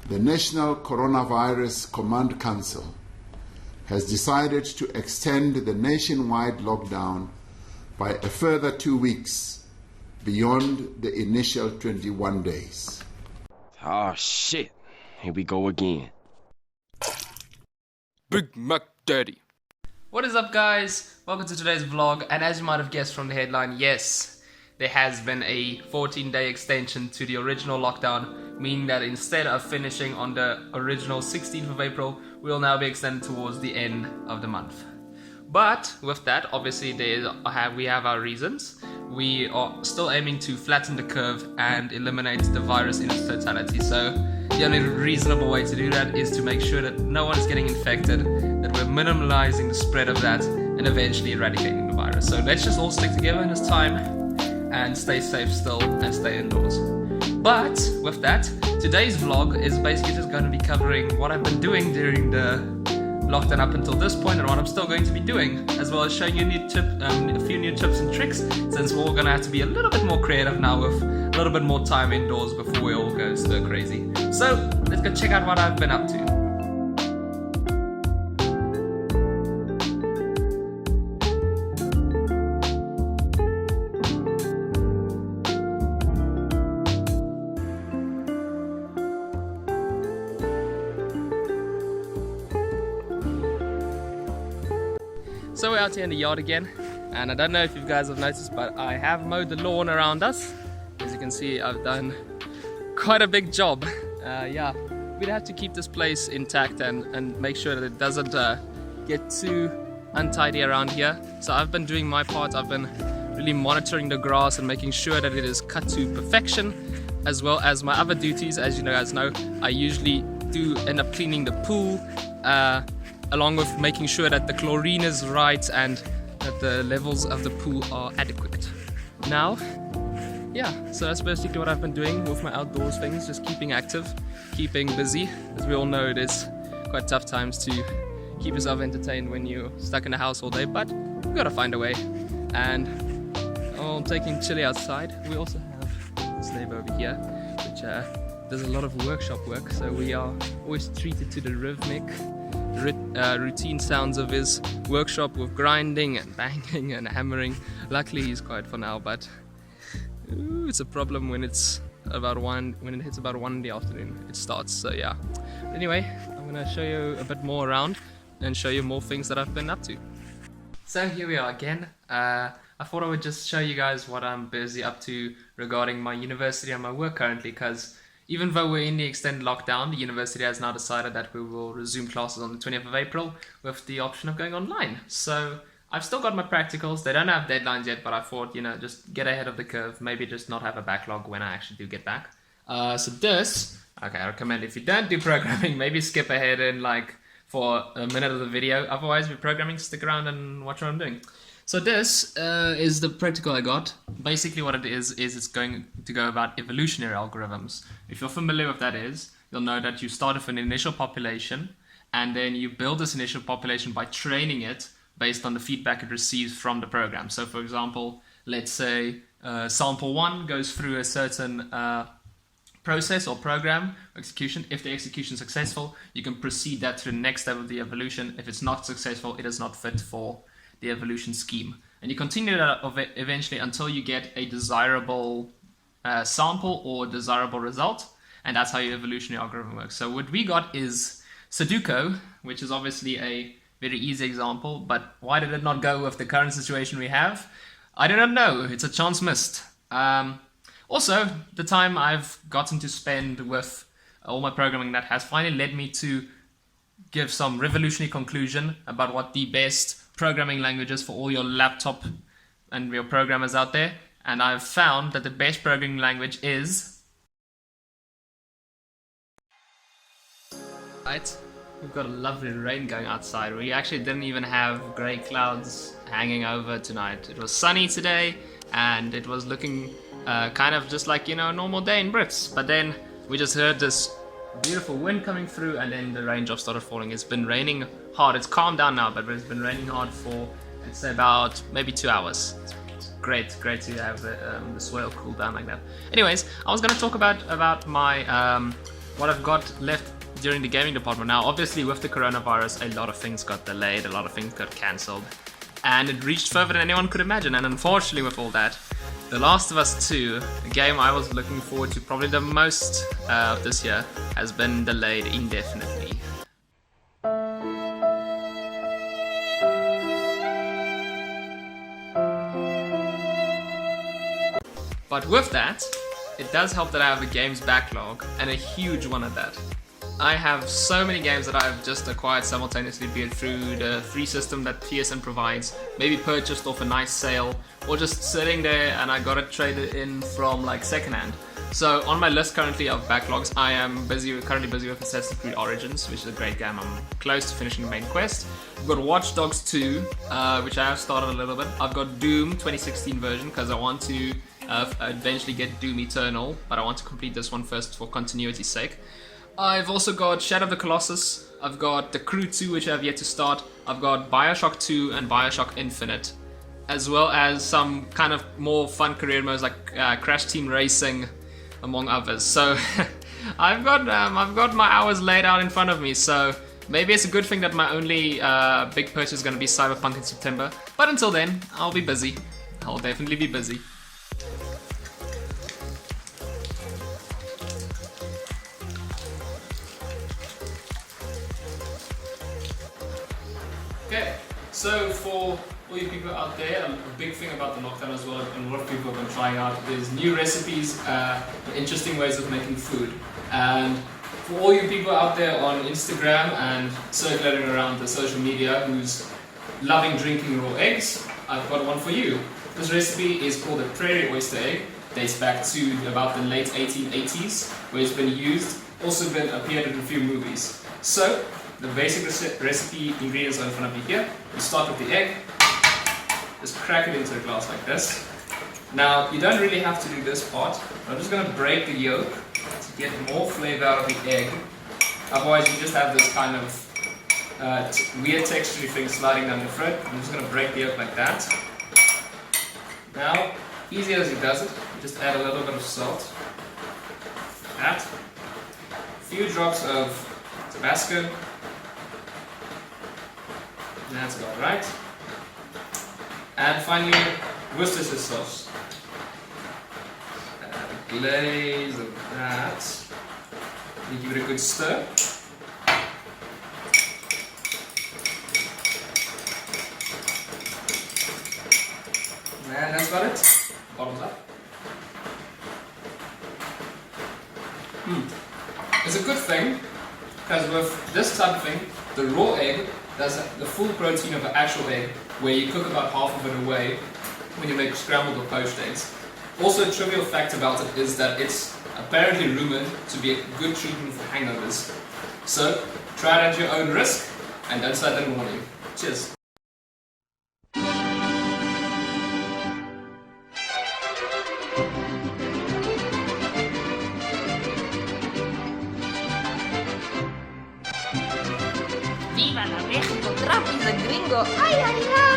the National Coronavirus Command Council has decided to extend the nationwide lockdown by a further 2 weeks beyond the initial 21 days. Oh shit, here we go again. BigMacDaddy. What is up, guys? Welcome to today's vlog, and as you might have guessed from the headline, yes, there has been a 14-day extension to the original lockdown, meaning that instead of finishing on the original 16th of April, we will now be extended towards the end of the month. But with that, obviously we have our reasons. We are still aiming to flatten the curve and eliminate the virus in its totality. So the only reasonable way to do that is to make sure that no one is getting infected, that we're minimalizing the spread of that, and eventually eradicating the virus. So let's just all stick together in this time and stay safe still and stay indoors. But with that, today's vlog is basically just going to be covering what I've been doing during the lockdown up until this point and what I'm still going to be doing, as well as showing you a few new tips and tricks, since we're all going to have to be a little bit more creative now with a little bit more time indoors before we all go stir crazy. So let's go check out what I've been up to. So we're out here in the yard again, and I don't know if you guys have noticed, but I have mowed the lawn around us. As you can see, I've done quite a big job. Yeah, we'd have to keep this place intact and make sure that it doesn't get too untidy around here. So I've been doing my part. I've been really monitoring the grass and making sure that it is cut to perfection, as well as my other duties. As you guys know, I usually do end up cleaning the pool, along with making sure that the chlorine is right and that the levels of the pool are adequate. Now, yeah, so that's basically what I've been doing with my outdoors things, just keeping active, keeping busy. As we all know, it is quite tough times to keep yourself entertained when you're stuck in the house all day, but we've got to find a way. And I'm taking Chili outside. We also have this neighbor over here, which does a lot of workshop work, so we are always treated to the rhythmic routine sounds of his workshop with grinding and banging and hammering. Luckily he's quiet for now, but it's a problem when it's about when it hits about 1 in the afternoon it starts. So yeah, anyway, I'm gonna show you a bit more around and show you more things that I've been up to. So here we are again. I thought I would just show you guys what I'm busy up to regarding my university and my work currently, because even though we're in the extended lockdown, the university has now decided that we will resume classes on the 20th of April with the option of going online. So I've still got my practicals. They don't have deadlines yet, but I thought, just get ahead of the curve, maybe just not have a backlog when I actually do get back. So this, okay, I recommend if you don't do programming, maybe skip ahead and for a minute of the video. Otherwise, if you're programming, stick around and watch what I'm doing. So this is the practical I got. Basically what it is it's going to go about evolutionary algorithms. If you're familiar with that you'll know that you start with an initial population, and then you build this initial population by training it based on the feedback it receives from the program. So for example, let's say sample 1 goes through a certain process or program execution. If the execution is successful, you can proceed that to the next step of the evolution. If it's not successful, it is not fit for the evolution scheme, and you continue that eventually until you get a desirable sample or desirable result, and that's how your evolutionary algorithm works. So what we got is Sudoku, which is obviously a very easy example, but why did it not go with the current situation we have? I do not know. It's a chance missed. Also, the time I've gotten to spend with all my programming, that has finally led me to give some revolutionary conclusion about what the best programming languages for all your laptop and your programmers out there, and I've found that the best programming language is right. We've got a lovely rain going outside. We actually didn't even have grey clouds hanging over tonight. It was sunny today, and it was looking kind of just like a normal day in Brits, but then we just heard this beautiful wind coming through, and then the raindrops started falling. It's been raining hard. It's calmed down now, but it's been raining hard for, I'd say, about maybe 2 hours. It's great to have the soil cool down like that. Anyways, I was going to talk about my what I've got left during the gaming department now. Obviously with the coronavirus, a lot of things got delayed, a lot of things got cancelled, and it reached further than anyone could imagine. And unfortunately with all that, The Last of Us 2, a game I was looking forward to probably the most of this year, has been delayed indefinitely. But with that, it does help that I have a games backlog, and a huge one at that. I have so many games that I've just acquired simultaneously, be it through the free system that PSN provides, maybe purchased off a nice sale, or just sitting there and I got it traded in from like secondhand. So on my list currently of backlogs, I am currently busy with Assassin's Creed Origins, which is a great game. I'm close to finishing the main quest. I've got Watch Dogs 2, which I have started a little bit. I've got Doom 2016 version because I want to eventually get Doom Eternal, but I want to complete this one first for continuity's sake. I've also got Shadow of the Colossus, I've got The Crew 2, which I have yet to start, I've got Bioshock 2 and Bioshock Infinite, as well as some kind of more fun career modes like Crash Team Racing, among others. So I've got my hours laid out in front of me, so maybe it's a good thing that my only big purchase is going to be Cyberpunk in September, but until then, I'll be busy. I'll definitely be busy. Okay, so for all you people out there, a big thing about the lockdown as well, and a lot of people have been trying out, is new recipes, interesting ways of making food. And for all you people out there on Instagram and circulating around the social media who's loving drinking raw eggs, I've got one for you. This recipe is called a prairie oyster egg, dates back to about the late 1880s, where it's been used, also appeared in a few movies. So, the basic recipe ingredients are in front of you here. You start with the egg, just crack it into a glass like this. Now, you don't really have to do this part. I'm just going to break the yolk to get more flavor out of the egg. Otherwise, you just have this kind of weird texture thing sliding down your throat. I'm just going to break the yolk like that. Now, easy as he does it, you just add a little bit of salt. Add a few drops of Tabasco. That's about right. And finally, Worcestershire sauce. Add a glaze of that. You give it a good stir. And that's about it. Bottoms up. It's a good thing, because with this type of thing, the raw egg does the full protein of an actual egg, where you cook about half of it away when you make scrambled or poached eggs. Also, a trivial fact about it is that it's apparently rumored to be a good treatment for hangovers. So, try it at your own risk, and don't start in the morning. Cheers. Viva la Mexico, Trump is a gringo, ay ay ay!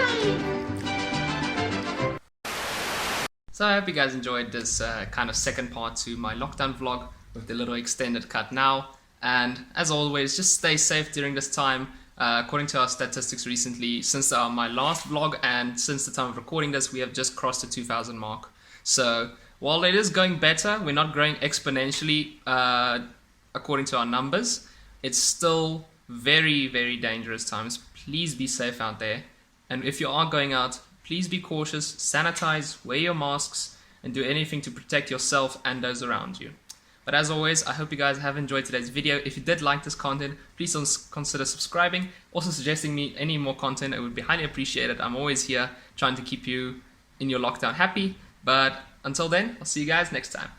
So I hope you guys enjoyed this kind of second part to my lockdown vlog with the little extended cut now. And as always, just stay safe during this time. According to our statistics recently, since my last vlog and since the time of recording this, we have just crossed the 2,000 mark. So while it is going better, we're not growing exponentially according to our numbers. It's still very, very dangerous times. Please be safe out there. And if you are going out, please be cautious, sanitize, wear your masks, and do anything to protect yourself and those around you. But as always, I hope you guys have enjoyed today's video. If you did like this content, please consider subscribing. Also suggesting me any more content, it would be highly appreciated. I'm always here trying to keep you in your lockdown happy. But until then, I'll see you guys next time.